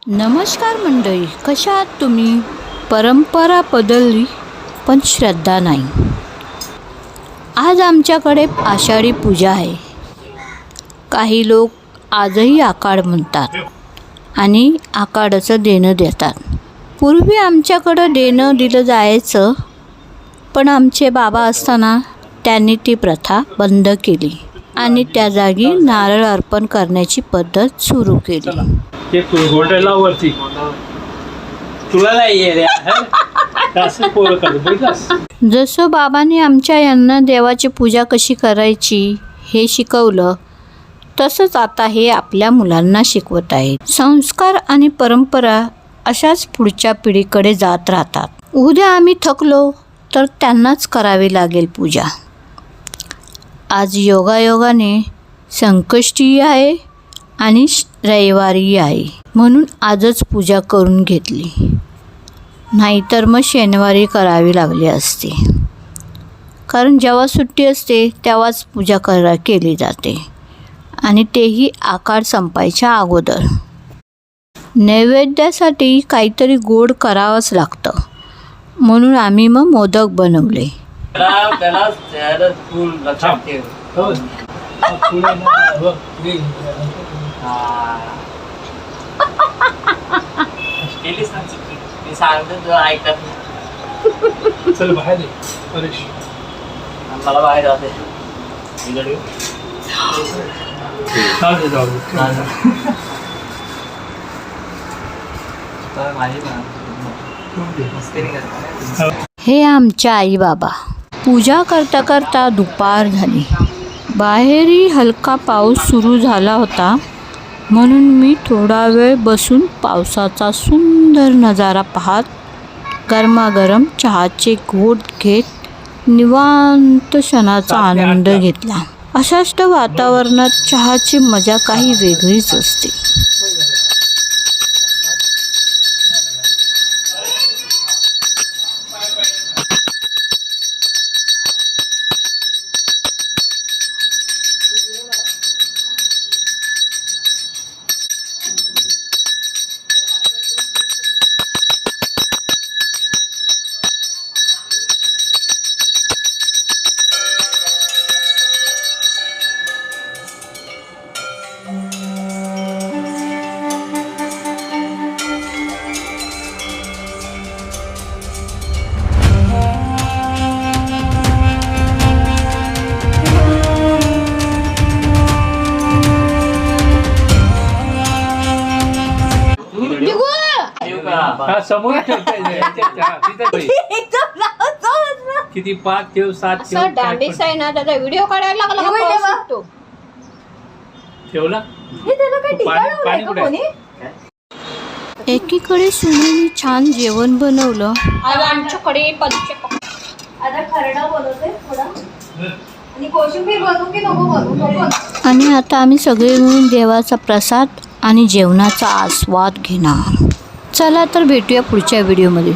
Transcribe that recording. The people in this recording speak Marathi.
नमस्कार मंडळी, कशा आहात तुम्ही? परंपरा बदलली पण श्रद्धा नाही. आज आमच्याकडे आषाढी पूजा आहे. काही लोक आजही आकाड म्हणतात आणि आकाडाचं देणं देतात. पूर्वी आमच्याकडं देणं दिलं जायचं, पण आमचे बाबा असताना त्यांनी ती प्रथा बंद केली आणि त्या जागी नारळ अर्पण करण्याची पद्धत सुरू केली. ते गोंड्याला वरती तुला नाही रे असं पोरं करत. जसं बाबांनी आमच्या यांना देवाची पूजा कशी करायची हे शिकवलं, तसंच आता हे आपल्या मुलांना शिकवत आहेत. संस्कार आणि परंपरा अशाच पुढच्या पिढीकडे जात राहतात. उद्या आम्ही थकलो तर त्यांनाच करावी लागेल पूजा. आज योगायोगाने संकष्टी आहे आणि रविवारी आहे, म्हणून आजच पूजा करून घेतली. नाहीतर मग शनिवारी करावी लागली असती, कारण जेव्हा सुट्टी असते तेव्हाच पूजा केली जाते आणि तेही आकाड संपायच्या अगोदर. नैवेद्यासाठी काहीतरी गोड करावंच लागतं, म्हणून आम्ही मग मोदक बनवले. चल बाहेर परेश, मला बाहेर जाते. हे आमच्या आई बाबा. पूजा करता करता दुपार झाली. बाहेरही हलका पाऊस सुरू झाला होता, म्हणून मी थोडा वेळ बसून पावसाचा सुंदर नजारा पाहत गरमागरम चहाचे घोट घेत निवांत क्षणाचा आनंद घेतला. अशाच वातावरणात चहाची मजा काही वेगळीच असते. समोर किती 5 ठेव 7 डांबेस आहे ना, त्याचा व्हिडिओ काढायला लागला. ठेवला. एकीकडे सुनेनी छान जेवण बनवलं. आज आमच्याकडे आता खरडा बनवते थोडा आणि कोशिंबीर बनवू की नको बनवू. आणि आता आम्ही सगळे मिळून देवाचा प्रसाद आणि जेवणाचा आस्वाद घेणार. चला तर भेटूया पुढच्या व्हिडिओमध्ये.